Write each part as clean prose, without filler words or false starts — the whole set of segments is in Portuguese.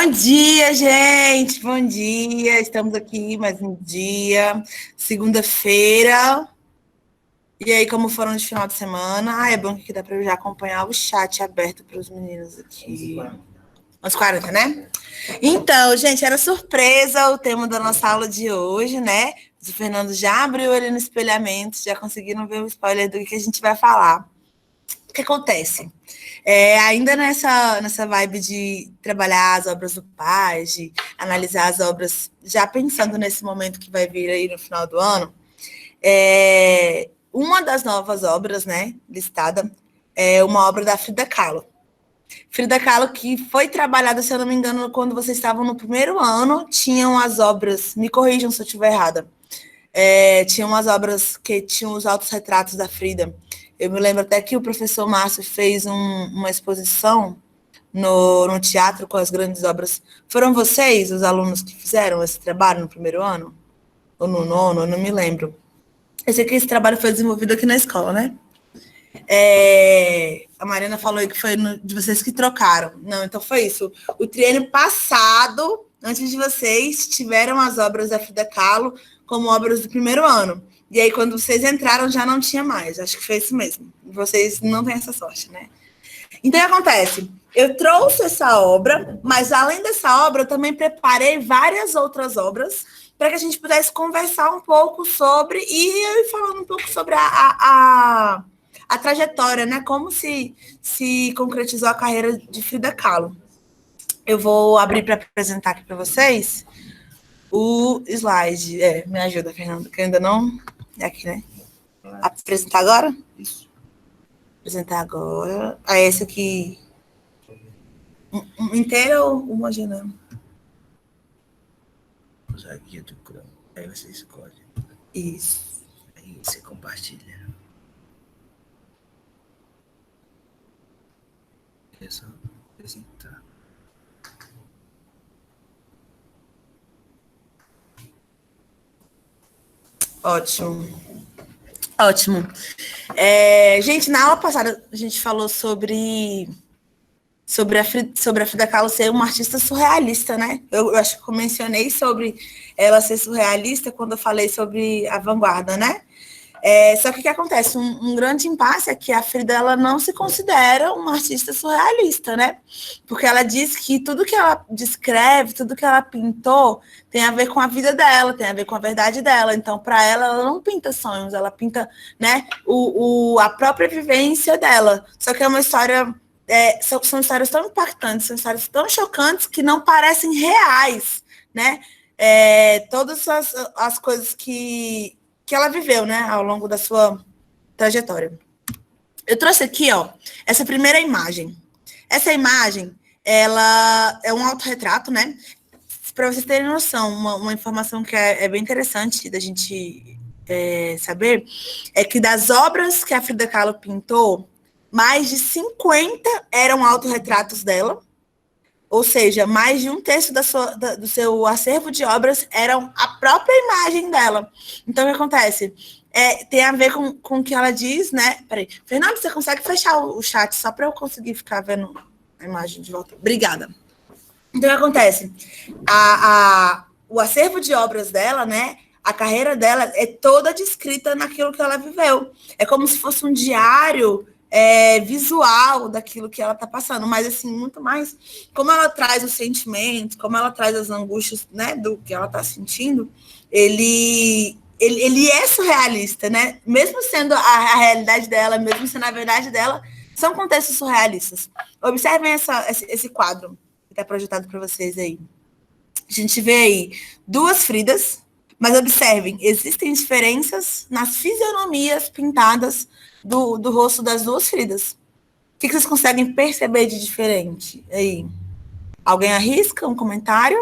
Bom dia, gente! Bom dia! Estamos aqui mais um dia, segunda-feira. E aí, como foram de final de semana? É bom que dá para eu já acompanhar o chat aberto para os meninos aqui. 11h40, né? Então, gente, era surpresa o tema da nossa aula de hoje, né? O Fernando já abriu ele no espelhamento, já conseguiram ver o spoiler do que a gente vai falar. O que acontece? Ainda nessa vibe de trabalhar as obras do pai, de analisar as obras, já pensando nesse momento que vai vir aí no final do ano, uma das novas obras, né, listada, é uma obra da Frida Kahlo. Frida Kahlo, que foi trabalhada, se eu não me engano, quando vocês estavam no primeiro ano, tinham as obras, me corrijam se eu estiver errada, tinham as obras que tinham os autorretratos da Frida. Eu me lembro até que o professor Márcio fez uma exposição no teatro com as grandes obras. Foram vocês, os alunos, que fizeram esse trabalho no primeiro ano? Ou no nono? Eu não me lembro. Eu sei que esse trabalho foi desenvolvido aqui na escola, né? A Mariana falou aí que foi de vocês que trocaram. Não, então foi isso. O triênio passado, antes de vocês, tiveram as obras da Frida Kahlo como obras do primeiro ano. E aí, quando vocês entraram, já não tinha mais. Acho que foi isso mesmo. Vocês não têm essa sorte, né? Então, o que acontece? Eu trouxe essa obra, mas além dessa obra, eu também preparei várias outras obras para que a gente pudesse conversar um pouco sobre, e eu ir falando um pouco sobre a trajetória, né? Como se concretizou a carreira de Frida Kahlo. Eu vou abrir para apresentar aqui para vocês o slide. Me ajuda, Fernando, que eu ainda não... É aqui, né? Apresentar agora? Isso. Apresentar agora. Esse aqui... inteira ou homogênea? Usar a guia do Chrome. Aí você escolhe. Isso. Aí você compartilha. É só apresentar. Ótimo. Gente, na aula passada a gente falou sobre a Frida Kahlo ser uma artista surrealista, né? Eu acho que eu mencionei sobre ela ser surrealista quando eu falei sobre a vanguarda, né? Só que o que acontece? Um grande impasse é que a Frida ela não se considera uma artista surrealista, né? Porque ela diz que tudo que ela descreve, tudo que ela pintou, tem a ver com a vida dela, tem a ver com a verdade dela. Então, para ela não pinta sonhos, ela pinta, né, a própria vivência dela. Só que é uma história... são histórias tão impactantes, são histórias tão chocantes que não parecem reais, né? Todas as coisas que ela viveu, né, ao longo da sua trajetória. Eu trouxe aqui, ó, essa primeira imagem. Essa imagem, ela é um autorretrato, né? Para vocês terem noção, uma informação que é bem interessante da gente saber, é que das obras que a Frida Kahlo pintou, mais de 50 eram autorretratos dela, ou seja, mais de um terço do seu acervo de obras eram a própria imagem dela. Então, o que acontece? Tem a ver com o que ela diz, né? Peraí, Fernando, você consegue fechar o chat só para eu conseguir ficar vendo a imagem de volta? Obrigada. Então, o que acontece? O acervo de obras dela, né? A carreira dela é toda descrita naquilo que ela viveu. É como se fosse um diário visual daquilo que ela está passando, mas assim, muito mais como ela traz os sentimentos, como ela traz as angústias, né, do que ela está sentindo, ele é surrealista, né? Mesmo sendo a realidade dela, mesmo sendo a verdade dela, são contextos surrealistas. Observem esse quadro que está projetado para vocês aí. A gente vê aí duas Fridas, mas observem, existem diferenças nas fisionomias pintadas do rosto das duas Fridas. O que vocês conseguem perceber de diferente aí? Alguém arrisca um comentário?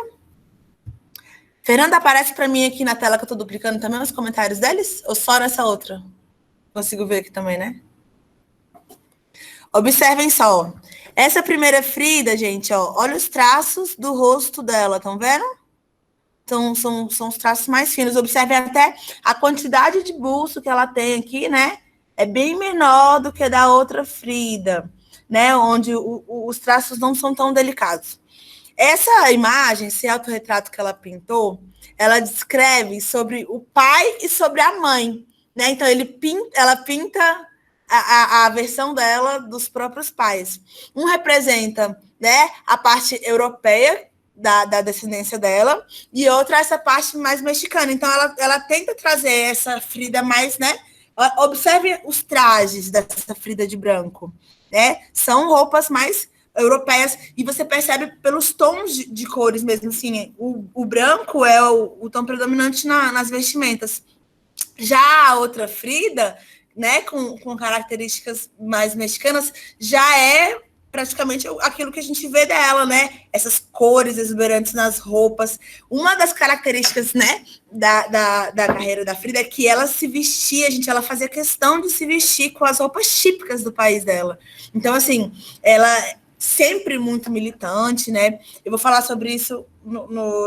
Fernanda, aparece para mim aqui na tela que eu estou duplicando também os comentários deles? Ou só nessa outra? Consigo ver aqui também, né? Observem só. Essa primeira Frida, gente, ó, olha os traços do rosto dela, estão vendo? Então, são os traços mais finos. Observem até a quantidade de busto que ela tem aqui, né? É bem menor do que da outra Frida, né? Onde os traços não são tão delicados. Essa imagem, esse autorretrato que ela pintou, ela descreve sobre o pai e sobre a mãe, né? Então ela pinta a versão dela dos próprios pais. Um representa, né, a parte europeia da descendência dela e outra essa parte mais mexicana. Então ela tenta trazer essa Frida mais, né? Observe os trajes dessa Frida de branco, né? São roupas mais europeias, e você percebe pelos tons de cores mesmo, assim, o branco é o tom predominante nas vestimentas. Já a outra Frida, né, com características mais mexicanas, já é praticamente aquilo que a gente vê dela, né? Essas cores exuberantes nas roupas. Uma das características, né, da carreira da Frida é que ela se vestia, ela fazia questão de se vestir com as roupas típicas do país dela. Então, assim, ela sempre muito militante, né? Eu vou falar sobre isso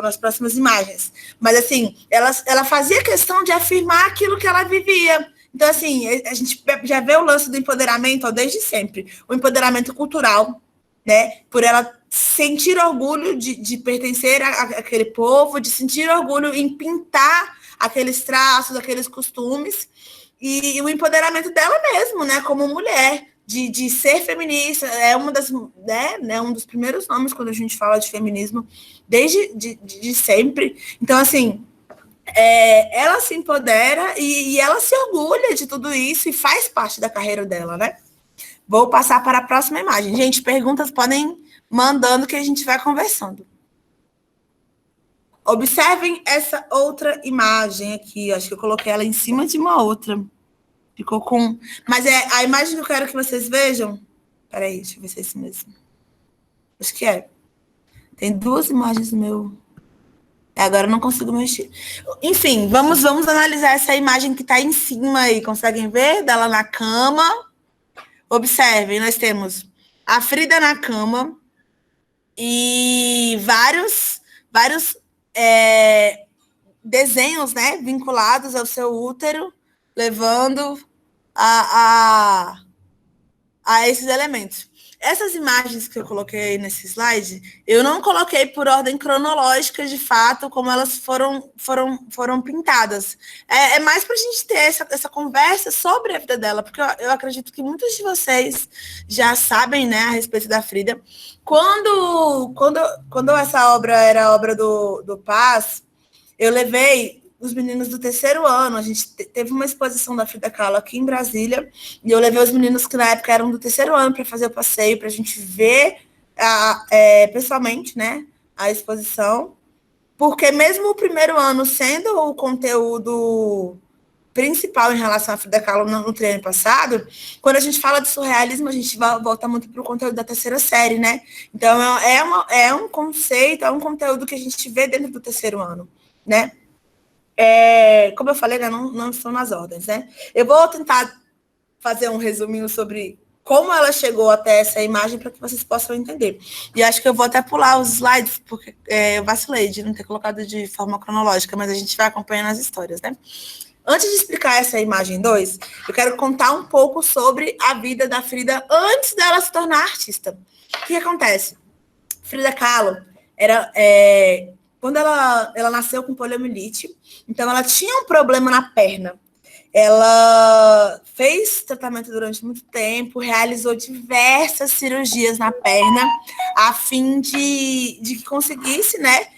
nas próximas imagens. Mas, assim, ela fazia questão de afirmar aquilo que ela vivia. Então, assim, a gente já vê o lance do empoderamento, ó, desde sempre. O empoderamento cultural, né? Por ela sentir orgulho de pertencer àquele povo, de sentir orgulho em pintar aqueles traços, aqueles costumes. E o empoderamento dela mesmo, né? Como mulher. De ser feminista, é uma das, né, um dos primeiros nomes quando a gente fala de feminismo, desde de sempre. Então, assim, ela se empodera e ela se orgulha de tudo isso e faz parte da carreira dela, né? Vou passar para a próxima imagem. Gente, perguntas podem mandando que a gente vai conversando. Observem essa outra imagem aqui. Acho que eu coloquei ela em cima de uma outra. Ficou com... Mas a imagem que eu quero que vocês vejam... Peraí, deixa eu ver se é isso mesmo. Acho que é. Tem duas imagens no meu... Agora eu não consigo mexer. Enfim, vamos analisar essa imagem que está em cima aí. Conseguem ver? Dela na cama. Observem, nós temos a Frida na cama e vários desenhos, né, vinculados ao seu útero, levando a esses elementos. Essas imagens que eu coloquei nesse slide, eu não coloquei por ordem cronológica, de fato, como elas foram pintadas. É mais para a gente ter essa conversa sobre a vida dela, porque eu acredito que muitos de vocês já sabem, né, a respeito da Frida. Quando essa obra era a obra do Paz, eu levei os meninos do terceiro ano, a gente teve uma exposição da Frida Kahlo aqui em Brasília, e eu levei os meninos que na época eram do terceiro ano para fazer o passeio, para a gente ver pessoalmente, né, a exposição, porque mesmo o primeiro ano sendo o conteúdo principal em relação à Frida Kahlo no treino passado, quando a gente fala de surrealismo, a gente volta muito para o conteúdo da terceira série, né? Então, é um conceito, é um conteúdo que a gente vê dentro do terceiro ano, né? Como eu falei, né, não estão nas ordens, né? Eu vou tentar fazer um resuminho sobre como ela chegou até essa imagem para que vocês possam entender. E acho que eu vou até pular os slides, porque eu vacilei de não ter colocado de forma cronológica, mas a gente vai acompanhando as histórias, né? Antes de explicar essa imagem 2, eu quero contar um pouco sobre a vida da Frida antes dela se tornar artista. O que acontece? Frida Kahlo era... quando ela nasceu com poliomielite, então ela tinha um problema na perna. Ela fez tratamento durante muito tempo, realizou diversas cirurgias na perna, a fim de que conseguisse, né,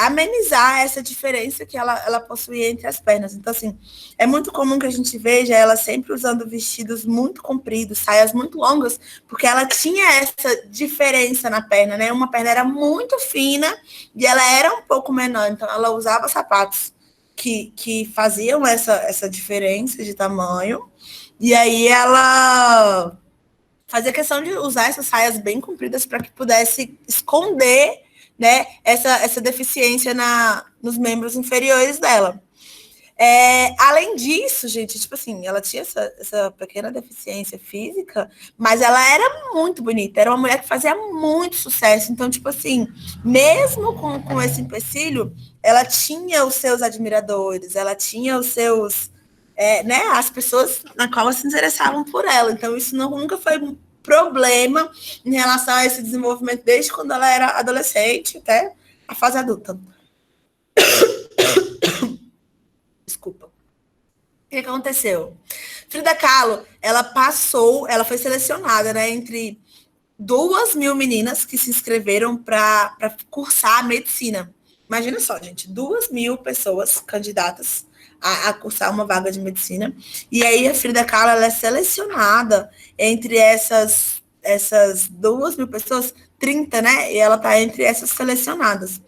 amenizar essa diferença que ela possuía entre as pernas. Então, assim, é muito comum que a gente veja ela sempre usando vestidos muito compridos, saias muito longas, porque ela tinha essa diferença na perna, né? Uma perna era muito fina e ela era um pouco menor, então ela usava sapatos que faziam essa diferença de tamanho, e aí ela fazia questão de usar essas saias bem compridas para que pudesse esconder, né, essa deficiência nos membros inferiores dela. Além disso, gente, tipo assim, ela tinha essa pequena deficiência física, mas ela era muito bonita, era uma mulher que fazia muito sucesso. Então, tipo assim, mesmo com esse empecilho, ela tinha os seus admiradores, ela tinha os seus, né, as pessoas na qual se interessavam por ela. Então, isso nunca foi problema em relação a esse desenvolvimento desde quando ela era adolescente até a fase adulta. Desculpa. O que aconteceu? Frida Kahlo, ela foi selecionada, né, entre 2.000 meninas que se inscreveram para cursar medicina. Imagina só, gente, 2.000 pessoas candidatas a cursar uma vaga de medicina. E aí a Frida Kahlo, ela é selecionada entre essas 2.000 pessoas, 30, né? E ela está entre essas selecionadas.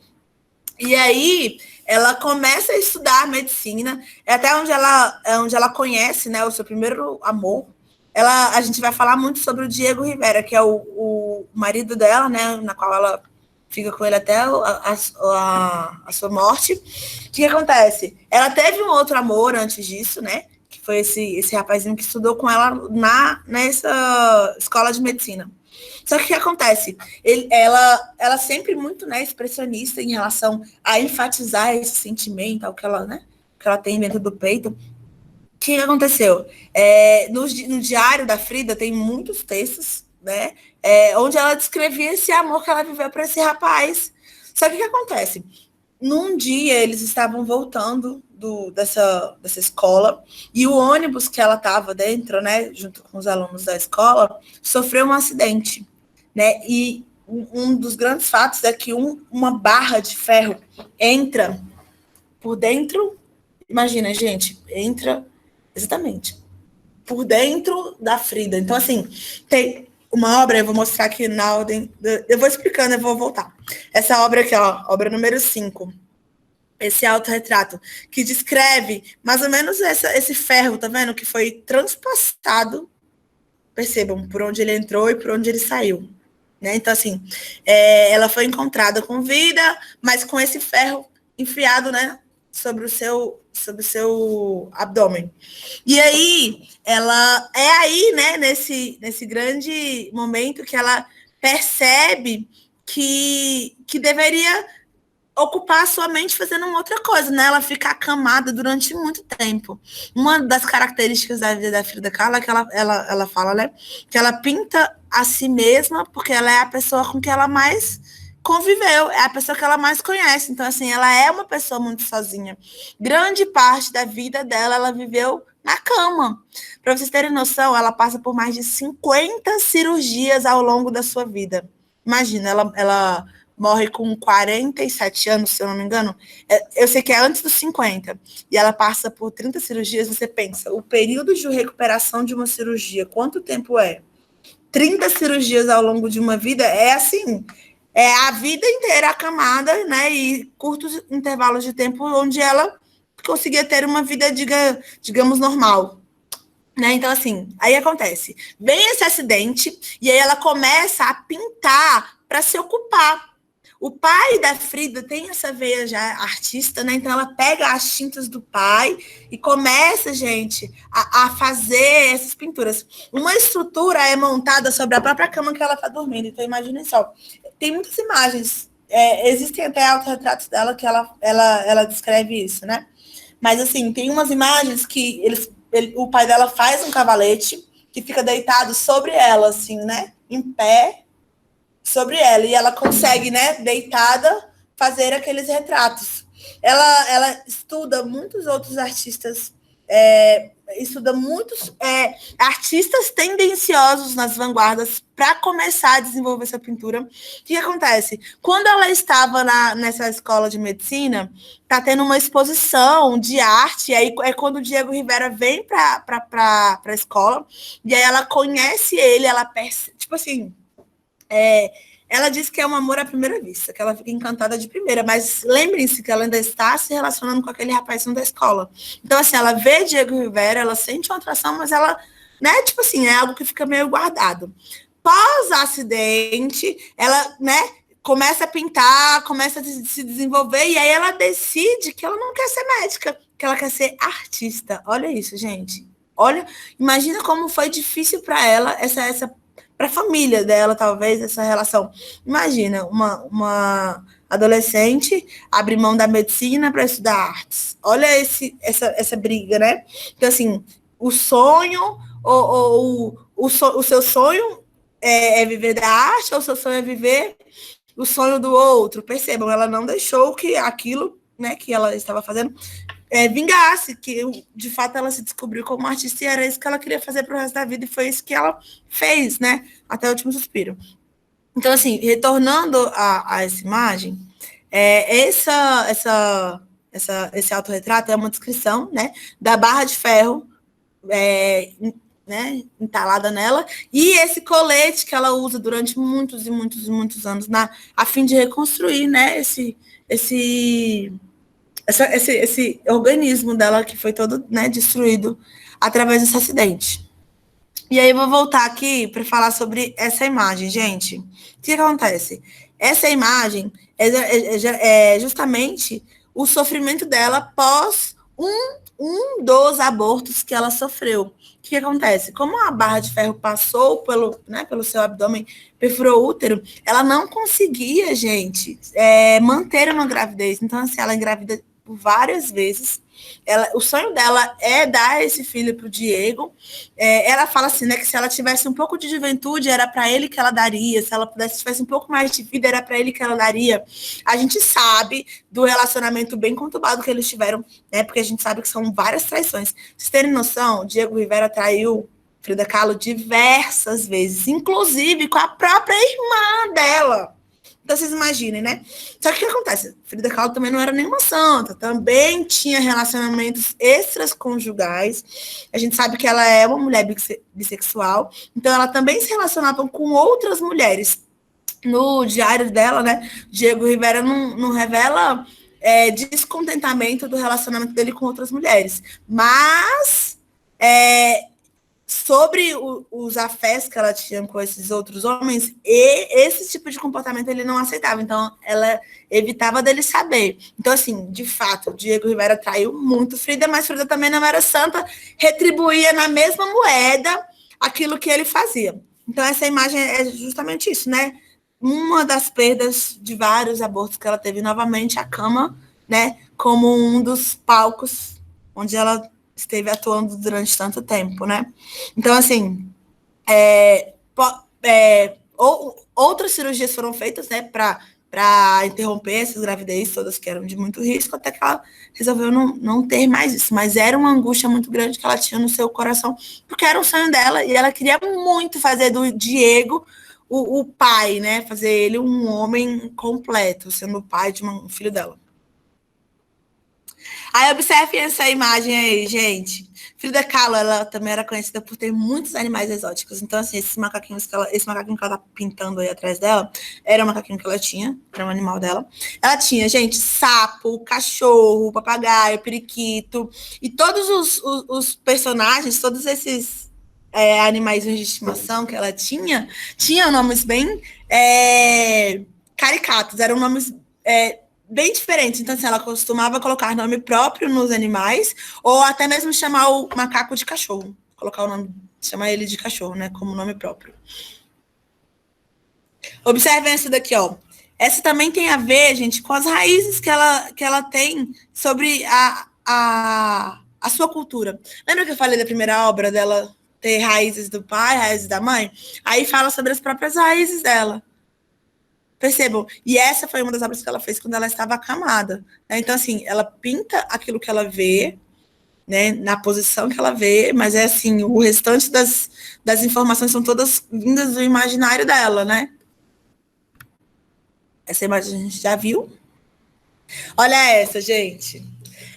E aí ela começa a estudar medicina, é até onde ela conhece, né, o seu primeiro amor. A gente vai falar muito sobre o Diego Rivera, que é o marido dela, né, na qual ela fica com ele até a sua morte. O que acontece? Ela teve um outro amor antes disso, né, que foi esse rapazinho que estudou com ela nessa escola de medicina. Só que o que acontece? Ela sempre muito, né, expressionista em relação a enfatizar esse sentimento, ao que ela tem dentro do peito. O que aconteceu? No diário da Frida tem muitos textos, né, onde ela descrevia esse amor que ela viveu para esse rapaz. Só que o que acontece? Num dia eles estavam voltando dessa escola e o ônibus que ela estava dentro, né, junto com os alunos da escola, sofreu um acidente. Né? E um dos grandes fatos é que uma barra de ferro entra por dentro, imagina, gente, entra exatamente por dentro da Frida. Então, assim, tem uma obra, eu vou mostrar aqui na ordem, eu vou explicando, eu vou voltar. Essa obra aqui, ó, obra número 5, esse autorretrato, que descreve mais ou menos esse ferro, tá vendo? Que foi transpassado, percebam, por onde ele entrou e por onde ele saiu. Né? Então, assim, ela foi encontrada com vida, mas com esse ferro enfiado, né, sobre o seu abdômen. E aí, ela é aí, né, nesse grande momento que ela percebe que deveria ocupar a sua mente fazendo uma outra coisa, né? Ela fica acamada durante muito tempo. Uma das características da vida da Frida Kahlo é que ela fala, né, que ela pinta a si mesma porque ela é a pessoa com que ela mais conviveu, é a pessoa que ela mais conhece. Então, assim, ela é uma pessoa muito sozinha. Grande parte da vida dela, ela viveu na cama. Para vocês terem noção, ela passa por mais de 50 cirurgias ao longo da sua vida. Imagina, ela morre com 47 anos, se eu não me engano. Eu sei que é antes dos 50. E ela passa por 30 cirurgias. Você pensa, o período de recuperação de uma cirurgia, quanto tempo é? 30 cirurgias ao longo de uma vida é assim, é a vida inteira acamada, né? E curtos intervalos de tempo onde ela conseguia ter uma vida, digamos, normal. Né? Então, assim, aí acontece. Vem esse acidente e aí ela começa a pintar para se ocupar. O pai da Frida tem essa veia já artista, né? Então ela pega as tintas do pai e começa, gente, a fazer essas pinturas. Uma estrutura é montada sobre a própria cama que ela está dormindo. Então imaginem só. Tem muitas imagens. Existem até autorretratos dela que ela descreve isso, né? Mas assim, tem umas imagens que o pai dela faz um cavalete que fica deitado sobre ela, assim, né? Em pé, sobre ela, e ela consegue, né, deitada, fazer aqueles retratos. Ela estuda muitos outros artistas, estuda muitos artistas tendenciosos nas vanguardas para começar a desenvolver essa pintura. O que acontece? Quando ela estava nessa escola de medicina, tá tendo uma exposição de arte, e aí é quando o Diego Rivera vem para a escola, e aí ela conhece ele, ela percebe, tipo assim, ela diz que é um amor à primeira vista, que ela fica encantada de primeira, mas lembrem-se que ela ainda está se relacionando com aquele rapazinho da escola. Então, assim, ela vê Diego Rivera, ela sente uma atração, mas ela, né, tipo assim, é algo que fica meio guardado. Pós-acidente, ela, né, começa a pintar, começa a se desenvolver, e aí ela decide que ela não quer ser médica, que ela quer ser artista. Olha isso, gente. Olha, imagina como foi difícil para ela para a família dela, talvez, essa relação. Imagina, uma adolescente abre mão da medicina para estudar artes. Olha essa briga, né? Então, assim, o sonho, o seu sonho é viver da arte ou seu sonho é viver o sonho do outro? Percebam, ela não deixou que aquilo, né, que ela estava fazendo vingasse, que de fato ela se descobriu como artista e era isso que ela queria fazer para o resto da vida e foi isso que ela fez, né, até o último suspiro. Então, assim, retornando a essa imagem, esse autorretrato é uma descrição, né, da barra de ferro, né, entalada nela, e esse colete que ela usa durante muitos e muitos e muitos anos a fim de reconstruir, né, esse organismo dela que foi todo, né, destruído através desse acidente. E aí eu vou voltar aqui para falar sobre essa imagem, gente. O que acontece? Essa imagem é justamente o sofrimento dela após um dos abortos que ela sofreu. O que acontece? Como a barra de ferro passou pelo seu abdômen, perfurou o útero, ela não conseguia, gente, manter uma gravidez. Então, assim, ela engravida por várias vezes. O sonho dela é dar esse filho para o Diego. Ela fala assim, né, que se ela tivesse um pouco de juventude, era para ele que ela daria. Se ela tivesse um pouco mais de vida, era para ele que ela daria. A gente sabe do relacionamento bem conturbado que eles tiveram, né, porque a gente sabe que são várias traições. Vocês terem noção, Diego Rivera traiu Frida Kahlo diversas vezes, inclusive com a própria irmã dela. Então, vocês imaginem, né? Só que o que acontece? Frida Kahlo também não era nenhuma santa, também tinha relacionamentos extraconjugais. A gente sabe que ela é uma mulher bissexual, então ela também se relacionava com outras mulheres. No diário dela, né, Diego Rivera não revela descontentamento do relacionamento dele com outras mulheres, mas sobre os afetos que ela tinha com esses outros homens, e esse tipo de comportamento ele não aceitava, então ela evitava dele saber. Então, assim, de fato, Diego Rivera traiu muito Frida, mas Frida também não era santa, retribuía na mesma moeda aquilo que ele fazia. Então, essa imagem é justamente isso, né? Uma das perdas de vários abortos que ela teve, novamente, a cama, né, como um dos palcos onde ela esteve atuando durante tanto tempo, né? Então, assim, outras cirurgias foram feitas, né, para interromper essas gravidez todas que eram de muito risco, até que ela resolveu não ter mais isso. Mas era uma angústia muito grande que ela tinha no seu coração, porque era um sonho dela, e ela queria muito fazer do Diego o pai, né? Fazer ele um homem completo, sendo o pai de um filho dela. Aí observe essa imagem aí, gente. Frida Kahlo, ela também era conhecida por ter muitos animais exóticos. Então, assim, esse macaquinho que ela tá pintando aí atrás dela, era um macaquinho que ela tinha, era um animal dela. Ela tinha, gente, sapo, cachorro, papagaio, periquito, e todos os personagens, todos esses animais de estimação que ela tinham nomes bem caricatos, eram nomes bem diferentes. Então, assim, ela costumava colocar nome próprio nos animais, ou até mesmo chamar o macaco de cachorro. Colocar o nome, chamar ele de cachorro, né? Como nome próprio. Observem essa daqui, ó. Essa também tem a ver, gente, com as raízes que ela tem sobre a sua cultura. Lembra que eu falei da primeira obra dela ter raízes do pai, raízes da mãe? Aí fala sobre as próprias raízes dela. Percebam? E essa foi uma das obras que ela fez quando ela estava acamada. Né? Então, assim, ela pinta aquilo que ela vê, né, na posição que ela vê, mas é assim, o restante das informações são todas vindas do imaginário dela, né? Essa imagem a gente já viu. Olha essa, gente.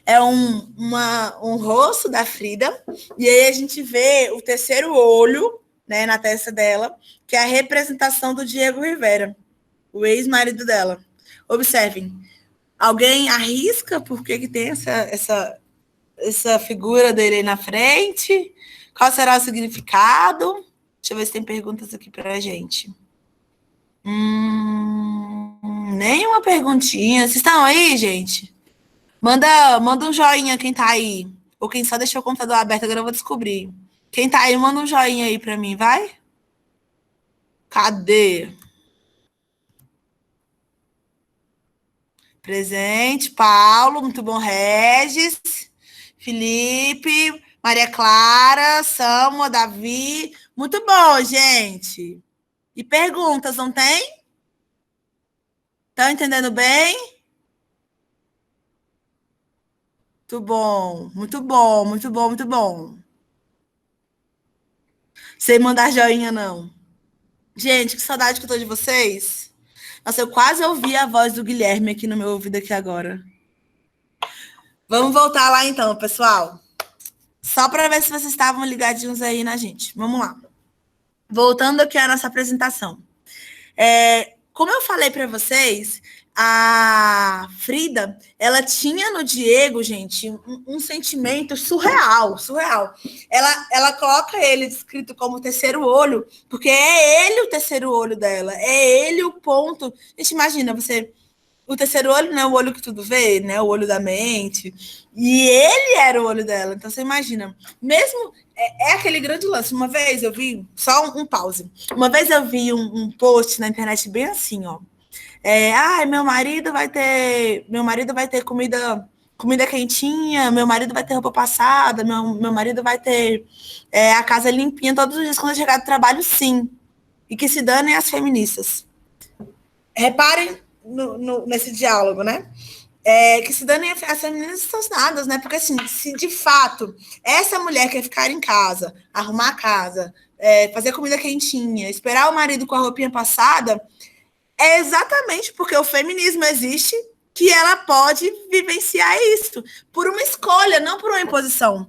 É um rosto da Frida, e aí a gente vê o terceiro olho, né, na testa dela, que é a representação do Diego Rivera, o ex-marido dela. Observem, alguém arrisca por que tem essa figura dele aí na frente? Qual será o significado? Deixa eu ver se tem perguntas aqui para a gente. Nenhuma perguntinha. Vocês estão aí, gente? Manda um joinha quem tá aí. Ou quem só deixou o computador aberto, agora eu vou descobrir. Quem tá aí, manda um joinha aí para mim, vai? Cadê? Presente, Paulo, muito bom, Regis, Felipe, Maria Clara, Samuel, Davi, muito bom, gente. E perguntas, não tem? Estão entendendo bem? Muito bom, muito bom, muito bom, muito bom. Sem mandar joinha, não. Gente, que saudade que eu tô de vocês. Nossa, eu quase ouvi a voz do Guilherme aqui no meu ouvido aqui agora. Vamos voltar lá então, pessoal. Só para ver se vocês estavam ligadinhos aí na gente. Vamos lá. Voltando aqui à nossa apresentação. Como eu falei para vocês, a Frida, ela tinha no Diego, gente, um sentimento surreal, surreal. Ela coloca ele descrito como terceiro olho, porque é ele o terceiro olho dela, é ele o ponto. Gente, imagina, o terceiro olho não é o olho que tudo vê, né? O olho da mente. E ele era o olho dela. Então, você imagina. Mesmo... É aquele grande lance. Uma vez eu vi... Só um pause. Uma vez eu vi um post na internet bem assim, ó. Meu marido vai ter comida quentinha, meu marido vai ter roupa passada, meu marido vai ter a casa limpinha todos os dias quando eu chegar do trabalho, sim. E que se danem as feministas. Reparem nesse diálogo, né? Que se danem as feministas estão nada, né? Porque, assim, se de fato essa mulher quer ficar em casa, arrumar a casa, fazer comida quentinha, esperar o marido com a roupinha passada, é exatamente porque o feminismo existe que ela pode vivenciar isso por uma escolha, não por uma imposição.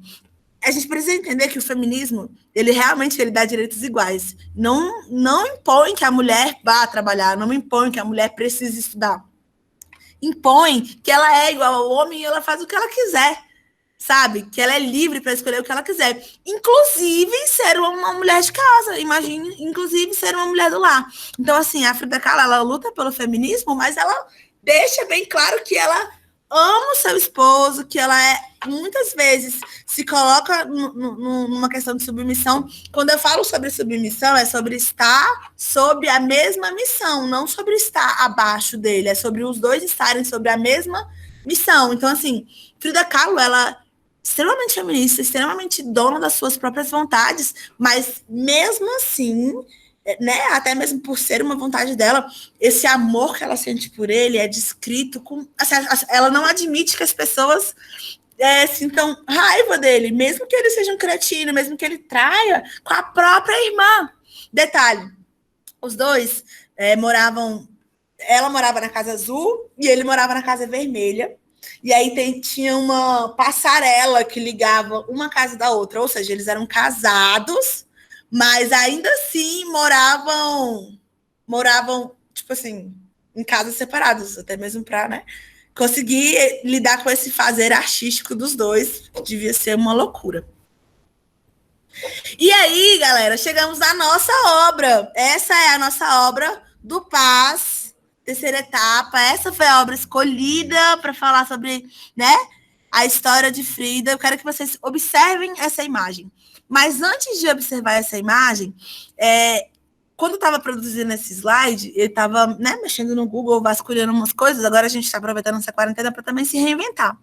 A gente precisa entender que o feminismo, ele realmente dá direitos iguais. Não impõe que a mulher vá trabalhar, não impõe que a mulher precise estudar. Impõe que ela é igual ao homem e ela faz o que ela quiser, sabe? Que ela é livre para escolher o que ela quiser. Inclusive ser uma mulher de casa, imagine, inclusive ser uma mulher do lar. Então, assim, a Frida Kahlo, ela luta pelo feminismo, mas ela deixa bem claro que ela ama o seu esposo, que ela muitas vezes se coloca numa questão de submissão. Quando eu falo sobre submissão, é sobre estar sob a mesma missão, não sobre estar abaixo dele, é sobre os dois estarem sobre a mesma missão. Então, assim, Frida Kahlo, ela extremamente feminista, extremamente dona das suas próprias vontades, mas mesmo assim, né, até mesmo por ser uma vontade dela, esse amor que ela sente por ele é descrito com... Assim, ela não admite que as pessoas sintam raiva dele, mesmo que ele seja um cretino, mesmo que ele traia com a própria irmã. Detalhe, os dois moravam... Ela morava na Casa Azul e ele morava na Casa Vermelha. E aí tinha uma passarela que ligava uma casa da outra, ou seja, eles eram casados, mas ainda assim moravam tipo assim, em casas separadas, até mesmo para, né, conseguir lidar com esse fazer artístico dos dois, que devia ser uma loucura. E aí, galera, chegamos à nossa obra. Essa é a nossa obra do Paz, terceira etapa. Essa foi a obra escolhida para falar sobre, né, a história de Frida. Eu quero que vocês observem essa imagem. Mas antes de observar essa imagem, quando eu estava produzindo esse slide, eu estava, né, mexendo no Google, vasculhando umas coisas. Agora a gente está aproveitando essa quarentena para também se reinventar.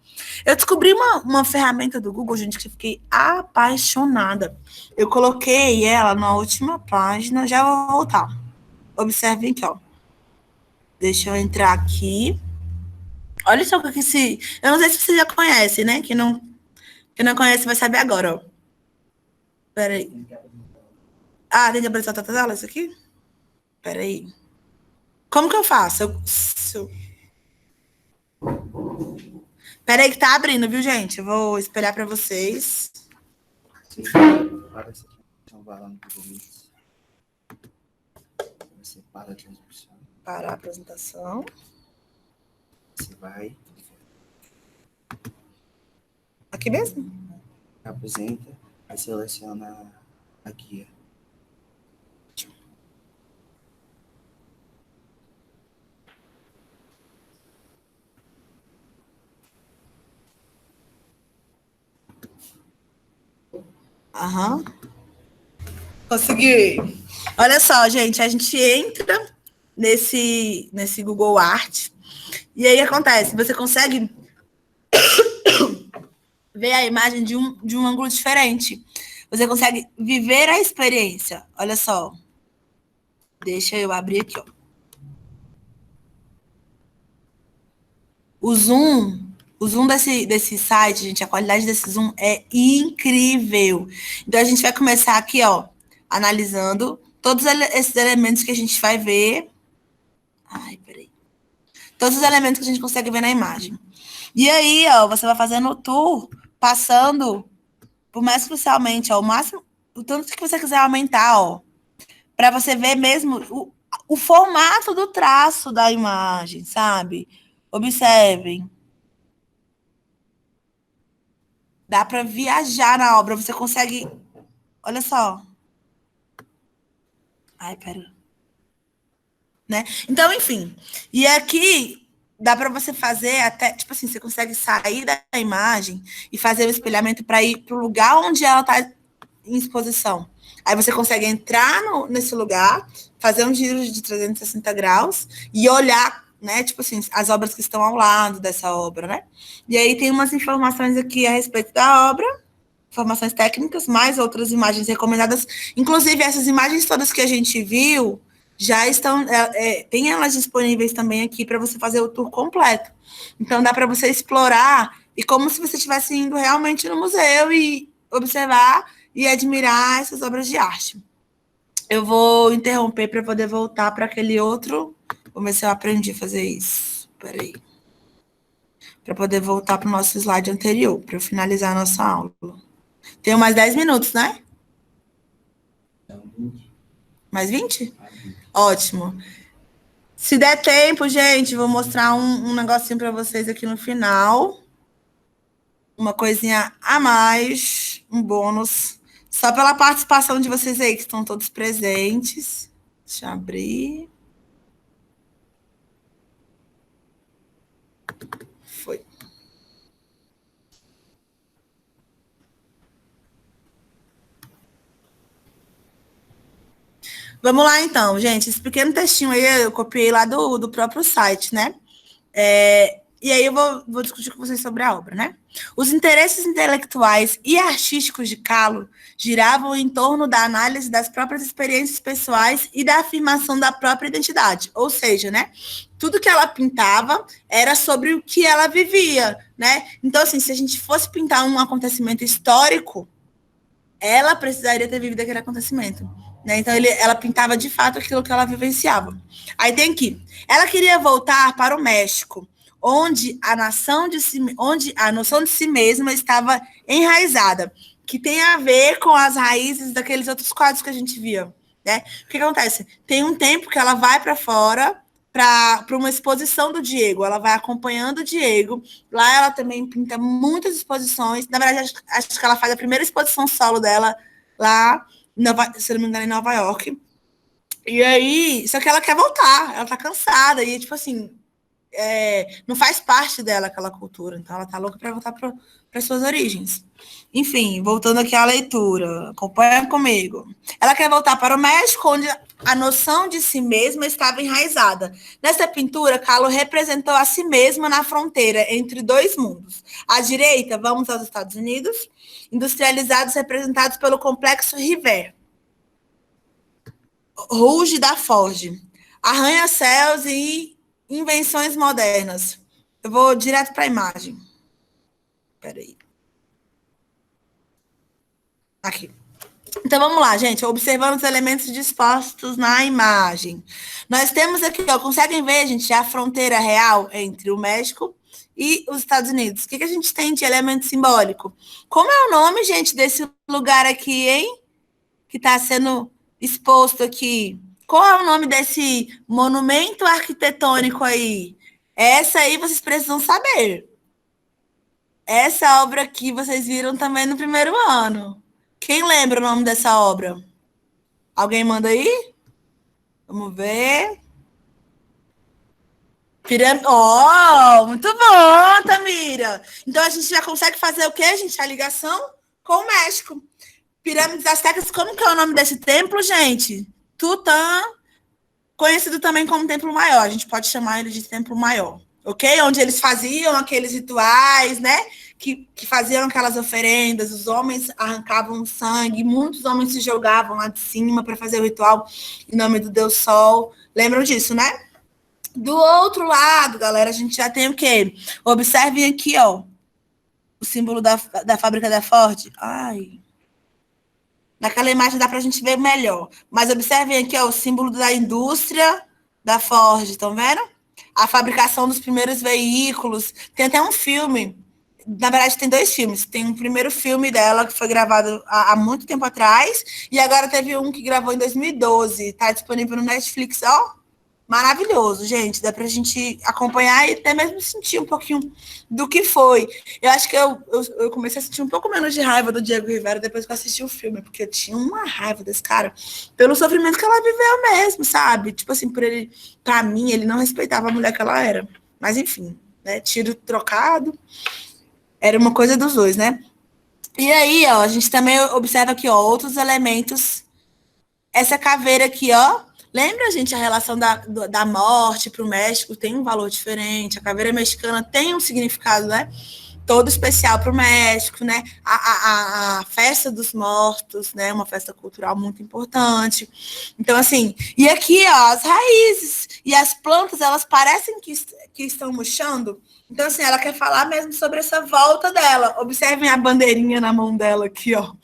Eu descobri uma ferramenta do Google, gente, que eu fiquei apaixonada. Eu coloquei ela na última página, já vou voltar. Observem aqui, ó. Deixa eu entrar aqui. Olha só o que esse... Eu não sei se vocês já conhecem, né? Quem não conhece vai saber agora, ó. Peraí. Tem que apresentar a tela, isso aqui? Peraí. Como que eu faço? Peraí que tá abrindo, viu, gente? Eu vou espelhar para vocês. Você para a transmissão. Parar a apresentação. Você vai. Aqui mesmo? Apresenta, aí seleciona a guia. Aham. Consegui. Olha só, gente, a gente entra nesse Google Art e aí acontece, você consegue ver a imagem de um ângulo diferente. Você consegue viver a experiência. Olha só. Deixa eu abrir aqui, ó. O zoom desse site, gente, a qualidade desse zoom é incrível. Então, a gente vai começar aqui, ó, analisando todos esses elementos que a gente vai ver. Ai, peraí. Todos os elementos que a gente consegue ver na imagem. E aí, ó, você vai fazendo o tour, passando por mais crucialmente, ó, o máximo, o tanto que você quiser aumentar, ó, para você ver mesmo o formato do traço da imagem, sabe? Observem. Dá para viajar na obra, você consegue. Olha só. Ai, pera. Né? Então, enfim. E aqui dá para você fazer até, tipo assim, você consegue sair da imagem e fazer o espelhamento para ir para o lugar onde ela está em exposição. Aí você consegue entrar nesse lugar, fazer um giro de 360 graus e olhar, né, tipo assim, as obras que estão ao lado dessa obra, né? E aí tem umas informações aqui a respeito da obra, informações técnicas, mais outras imagens recomendadas. Inclusive, essas imagens todas que a gente viu já estão, tem elas disponíveis também aqui para você fazer o tour completo. Então, dá para você explorar e como se você estivesse indo realmente no museu e observar e admirar essas obras de arte. Eu vou interromper para poder voltar para aquele outro. Vamos ver se eu aprendi a fazer isso. Peraí. Para poder voltar para o nosso slide anterior, para eu finalizar a nossa aula. Tenho mais 10 minutos, né? Mais 20? Ótimo. Se der tempo, gente, vou mostrar um negocinho para vocês aqui no final. Uma coisinha a mais, um bônus. Só pela participação de vocês aí, que estão todos presentes. Deixa eu abrir. Foi. Vamos lá, então, gente. Esse pequeno textinho aí eu copiei lá do próprio site, né? E aí eu vou discutir com vocês sobre a obra, né? Os interesses intelectuais e artísticos de Kahlo giravam em torno da análise das próprias experiências pessoais e da afirmação da própria identidade. Ou seja, né? Tudo que ela pintava era sobre o que ela vivia, né? Então, assim, se a gente fosse pintar um acontecimento histórico, ela precisaria ter vivido aquele acontecimento. Né? Então, ela pintava de fato aquilo que ela vivenciava. Aí tem que. Ela queria voltar para o México, onde onde a noção de si mesma estava enraizada, que tem a ver com as raízes daqueles outros quadros que a gente via. Né? O que acontece? Tem um tempo que ela vai para fora para uma exposição do Diego. Ela vai acompanhando o Diego. Lá ela também pinta muitas exposições. Na verdade, acho que ela faz a primeira exposição solo dela lá, se não me engano, em Nova York. E aí, só que ela quer voltar, ela tá cansada. E, tipo assim, não faz parte dela aquela cultura. Então, ela tá louca para voltar para as suas origens. Enfim, voltando aqui à leitura, acompanha comigo. Ela quer voltar para o México, onde a noção de si mesma estava enraizada. Nessa pintura, Kahlo representou a si mesma na fronteira entre dois mundos. À direita, vamos aos Estados Unidos, industrializados representados pelo complexo River, Rouge da Ford, arranha-céus e invenções modernas. Eu vou direto para a imagem. Espera aí. Aqui. Então, vamos lá, gente. Observando os elementos dispostos na imagem. Nós temos aqui, ó, conseguem ver, gente, a fronteira real entre o México e os Estados Unidos. O que a gente tem de elemento simbólico? Como é o nome, gente, desse lugar aqui, hein? Que está sendo exposto aqui. Qual é o nome desse monumento arquitetônico aí? Essa aí vocês precisam saber. Essa obra aqui vocês viram também no primeiro ano. Quem lembra o nome dessa obra? Alguém manda aí? Vamos ver. Pirâmide. Oh, muito bom, Tamira. Então a gente já consegue fazer o quê, gente? A ligação com o México. Pirâmides Astecas, como que é o nome desse templo, gente? Tutã, conhecido também como Templo Maior. A gente pode chamar ele de Templo Maior, ok? Onde eles faziam aqueles rituais, né? que faziam aquelas oferendas, os homens arrancavam sangue, muitos homens se jogavam lá de cima para fazer o ritual em nome do Deus Sol. Lembram disso, né? Do outro lado, galera, a gente já tem o quê? Observem aqui, ó, o símbolo da fábrica da Ford. Ai, naquela imagem dá para a gente ver melhor. Mas observem aqui, ó, o símbolo da indústria da Ford, estão vendo? A fabricação dos primeiros veículos. Tem até um filme, na verdade tem 2 filmes. Tem um primeiro filme dela que foi gravado há muito tempo atrás e agora teve um que gravou em 2012. Está disponível no Netflix, ó. Maravilhoso, gente. Dá pra gente acompanhar e até mesmo sentir um pouquinho do que foi. Eu acho que eu comecei a sentir um pouco menos de raiva do Diego Rivera depois que eu assisti o filme, porque eu tinha uma raiva desse cara pelo sofrimento que ela viveu mesmo, sabe? Tipo assim, por ele, pra mim, ele não respeitava a mulher que ela era. Mas enfim, né? Tiro trocado. Era uma coisa dos dois, né? E aí, ó, a gente também observa aqui, ó, outros elementos. Essa caveira aqui, ó. Lembra, gente, a relação da morte para o México tem um valor diferente. A caveira mexicana tem um significado, né? Todo especial para o México, né? A festa dos mortos, né? Uma festa cultural muito importante. Então, assim, e aqui, ó, as raízes e as plantas, elas parecem que estão murchando. Então, assim, ela quer falar mesmo sobre essa volta dela. Observem a bandeirinha na mão dela aqui, ó.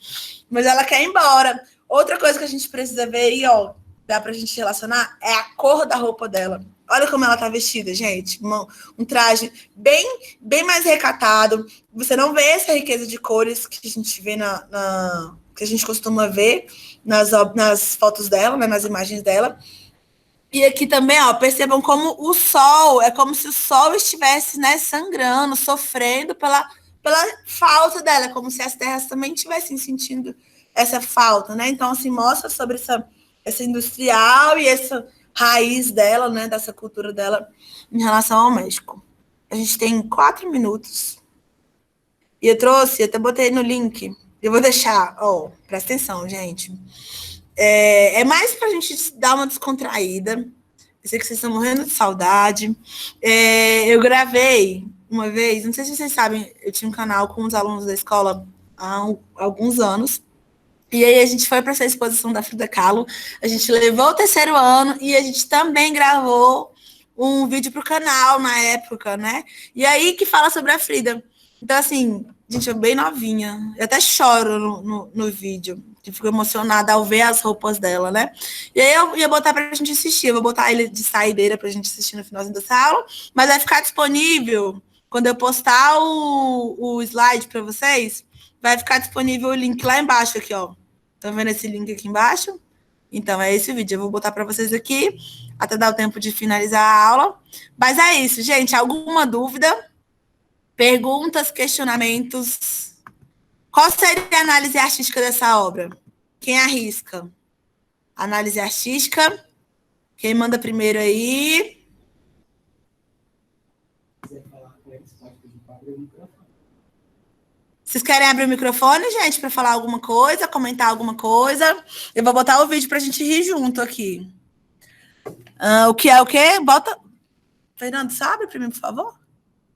Mas ela quer ir embora. Outra coisa que a gente precisa ver aí, ó, dá pra gente relacionar, é a cor da roupa dela. Olha como ela tá vestida, gente. Um traje bem mais recatado. Você não vê essa riqueza de cores que a gente vê que a gente costuma ver nas fotos dela, né, nas imagens dela. E aqui também, ó, percebam como o sol, é como se o sol estivesse, né, sangrando, sofrendo pela falta dela, como se as terras também estivessem sentindo essa falta, né? Então, assim, mostra sobre essa industrial e essa raiz dela, né, dessa cultura dela em relação ao México. A gente tem 4 minutos. E eu até botei no link. Eu vou deixar, ó, presta atenção, gente. É mais pra gente dar uma descontraída. Eu sei que vocês estão morrendo de saudade. Eu gravei uma vez, não sei se vocês sabem, eu tinha um canal com os alunos da escola há alguns anos. E aí a gente foi para essa exposição da Frida Kahlo, a gente levou o 3º ano e a gente também gravou um vídeo para o canal na época, né? E aí que fala sobre a Frida. Então, assim, gente, eu bem novinha. Eu até choro no vídeo. Eu fico emocionada ao ver as roupas dela, né? E aí eu ia botar para a gente assistir. Eu vou botar ele de saideira para a gente assistir no finalzinho dessa aula. Mas vai ficar disponível quando eu postar o slide para vocês. Vai ficar disponível o link lá embaixo aqui, ó. Estão vendo esse link aqui embaixo? Então, é esse o vídeo. Eu vou botar para vocês aqui, até dar o tempo de finalizar a aula. Mas é isso, gente. Alguma dúvida? Perguntas, questionamentos? Qual seria a análise artística dessa obra? Quem arrisca? Análise artística? Quem manda primeiro aí? Vocês querem abrir o microfone, gente, para falar alguma coisa, comentar alguma coisa? Eu vou botar o vídeo para a gente rir junto aqui. O que é o quê? Bota. Fernando, sabe para mim, por favor?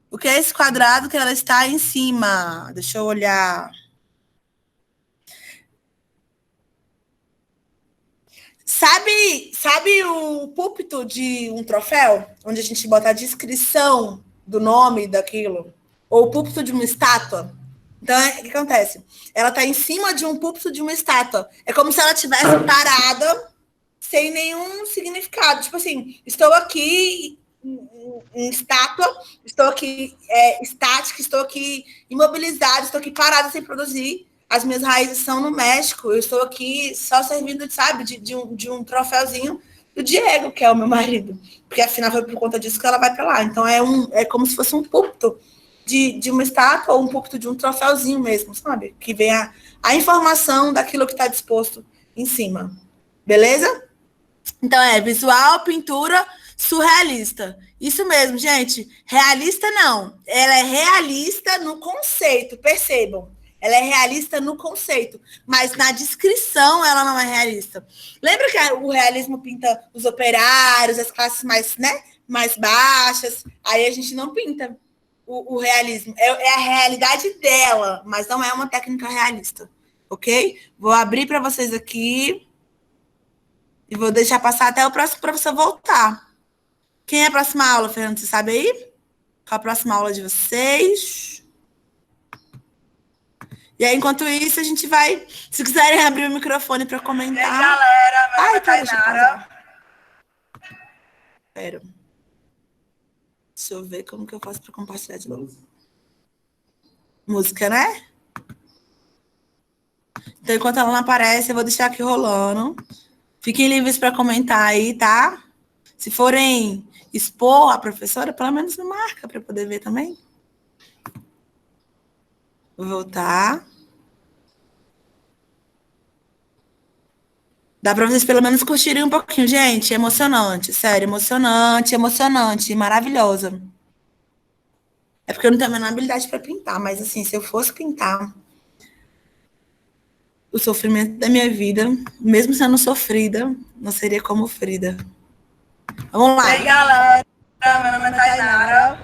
O que é esse quadrado que ela está em cima? Deixa eu olhar. Sabe o púlpito de um troféu? Onde a gente bota a descrição do nome daquilo? Ou o púlpito de uma estátua? Então, o que acontece? Ela está em cima de um púlpito de uma estátua. É como se ela estivesse parada, sem nenhum significado. Tipo assim, estou aqui em estátua, estou aqui estática, estou aqui imobilizada, estou aqui parada sem produzir. As minhas raízes são no México. Eu estou aqui só servindo, sabe, de um troféuzinho do Diego, que é o meu marido. Porque, afinal, foi por conta disso que ela vai para lá. Então, é como se fosse um púlpito de uma estátua ou um púlpito de um troféuzinho mesmo, sabe? Que vem a informação daquilo que está disposto em cima. Beleza? Então, visual, pintura, surrealista. Isso mesmo, gente. Realista, não. Ela é realista no conceito, percebam. Ela é realista no conceito, mas na descrição ela não é realista. Lembra que o realismo pinta os operários, as classes mais, né, mais baixas? Aí a gente não pinta. o realismo. É a realidade dela, mas não é uma técnica realista, ok? Vou abrir para vocês aqui e vou deixar passar até o próximo professor voltar. Quem é a próxima aula, Fernando? Você sabe aí? Qual a próxima aula de vocês? E aí, enquanto isso, a gente vai... Se quiserem abrir o microfone para comentar... E aí, galera, meu nome é Tainara. Pera. Deixa eu ver como que eu faço para compartilhar de novo. Música, né? Então, enquanto ela não aparece, eu vou deixar aqui rolando. Fiquem livres para comentar aí, tá? Se forem expor a professora, pelo menos me marca para poder ver também. Vou voltar. Dá para vocês pelo menos curtirem um pouquinho. Gente, emocionante, sério, emocionante, maravilhosa. É porque eu não tenho a menor habilidade para pintar, mas assim, se eu fosse pintar o sofrimento da minha vida, mesmo sendo sofrida, não seria como Frida. Vamos lá. E aí, galera, meu nome é Tainara.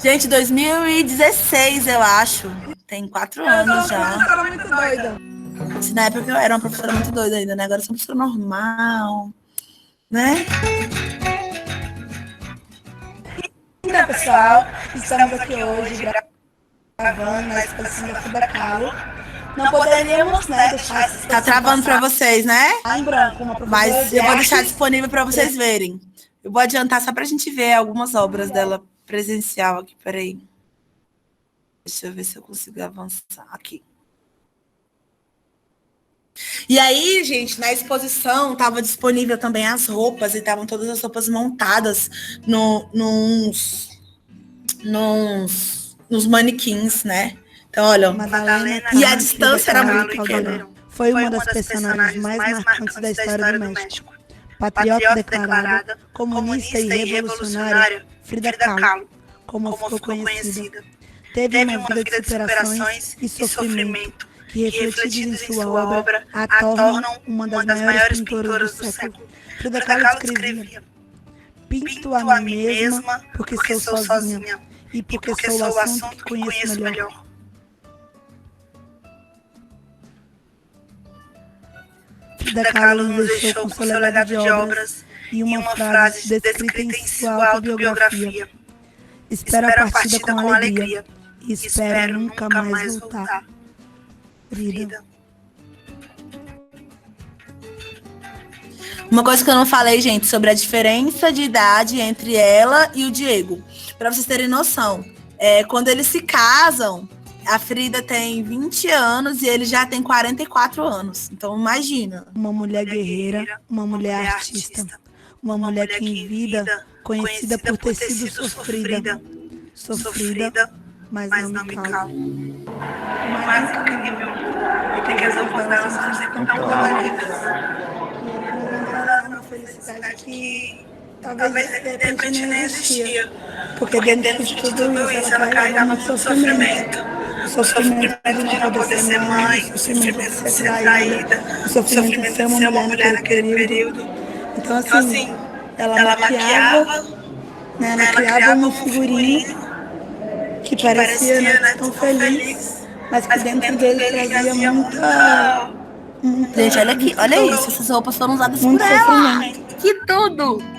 Gente, 2016, eu acho. Tem 4 anos já. Eu sou muito doida. Na época eu era uma professora muito doida ainda, né? Agora eu sou uma professora normal, né? Então, pessoal, estamos aqui hoje gravando na exposição da Frida Kahlo. Não poderíamos, né, deixar essa exposição Tá travando para vocês, né? em branco, uma professora Mas de eu vou deixar artes. disponível para vocês verem. Eu vou adiantar só para a gente ver algumas obras dela presencial aqui. Peraí. Deixa eu ver se eu consigo avançar aqui. E aí, gente, na exposição estava disponível também as roupas, e estavam todas as roupas montadas nos manequins, né? Então, olha, Madalena e a Carlos distância era Frida muito Kahlo pequena. Caldeirão foi uma das personagens mais marcantes da história do México. Patriota declarada, comunista e revolucionária, Frida Kahlo, como ficou conhecida, teve uma vida de superações e sofrimento que, refletidos em sua obra, a tornam uma das maiores pintoras do século. Frida Kahlo escrevia: "Pinto a mim mesma porque sou sozinha e porque sou o assunto que conheço melhor." Frida Kahlo nos deixou com seu legado de obras e uma frase descrita em sua autobiografia: "Espero a partida com alegria e espero nunca mais voltar." Frida. Uma coisa que eu não falei, gente, sobre a diferença de idade entre ela e o Diego. Para vocês terem noção, quando eles se casam, a Frida tem 20 anos e ele já tem 44 anos. Então, imagina. Uma mulher guerreira, uma mulher artista, uma mulher que em vida, conhecida por ter sido sofrida, mas não me calo. O mais incrível é que as roupas dela são sempre tão coloridas. Uma felicidade que talvez de repente nem existia. Porque dentro de tudo isso ela carregava muito sofrimento. O sofrimento de não poder ser mãe, o sofrimento de ser traída, o sofrimento de ser uma mulher naquele período. Então, assim, ela maquiava, né, ela criava um figurino que parecia, né, tão feliz, mas que dentro dele trazia muita... Gente, olha aqui, olha isso. Essas roupas foram usadas por ela. Sofrimento. Que tudo!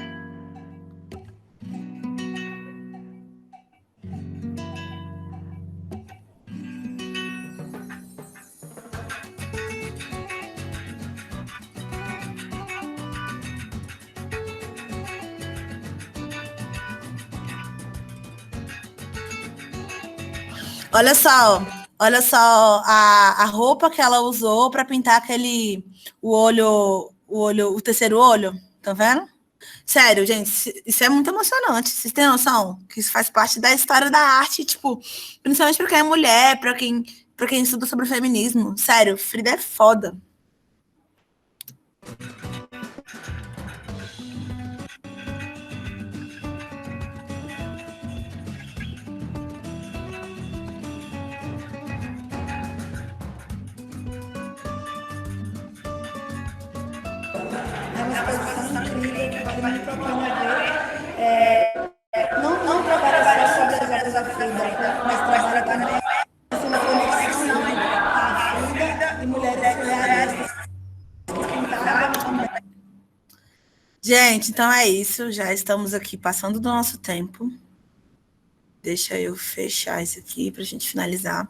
Olha só a roupa que ela usou para pintar o terceiro olho, tá vendo? Sério, gente, isso é muito emocionante. Vocês têm noção que isso faz parte da história da arte, tipo, principalmente para quem é mulher, para quem estuda sobre feminismo. Sério, Frida é foda. É uma exposição incrível que vale muito a pena ver. Não trabalha só sobre as Gente, então é isso. Já estamos aqui passando do nosso tempo. Deixa eu fechar isso aqui para a gente finalizar.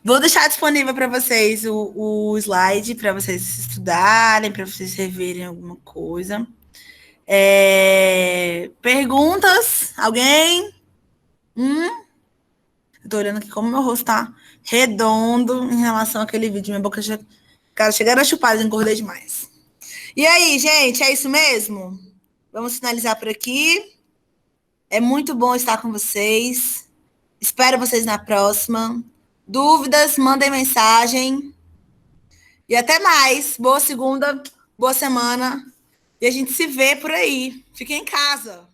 Vou deixar disponível para vocês o slide para vocês estudarem, para vocês reverem alguma coisa. Perguntas? Alguém? Eu tô olhando aqui como meu rosto tá redondo em relação àquele vídeo. Minha boca já... Cara, chegaram a chupar, eu engordei demais. E aí, gente, é isso mesmo? Vamos finalizar por aqui. É muito bom estar com vocês. Espero vocês na próxima. Dúvidas, mandem mensagem. E até mais. Boa segunda, boa semana. E a gente se vê por aí. Fiquem em casa.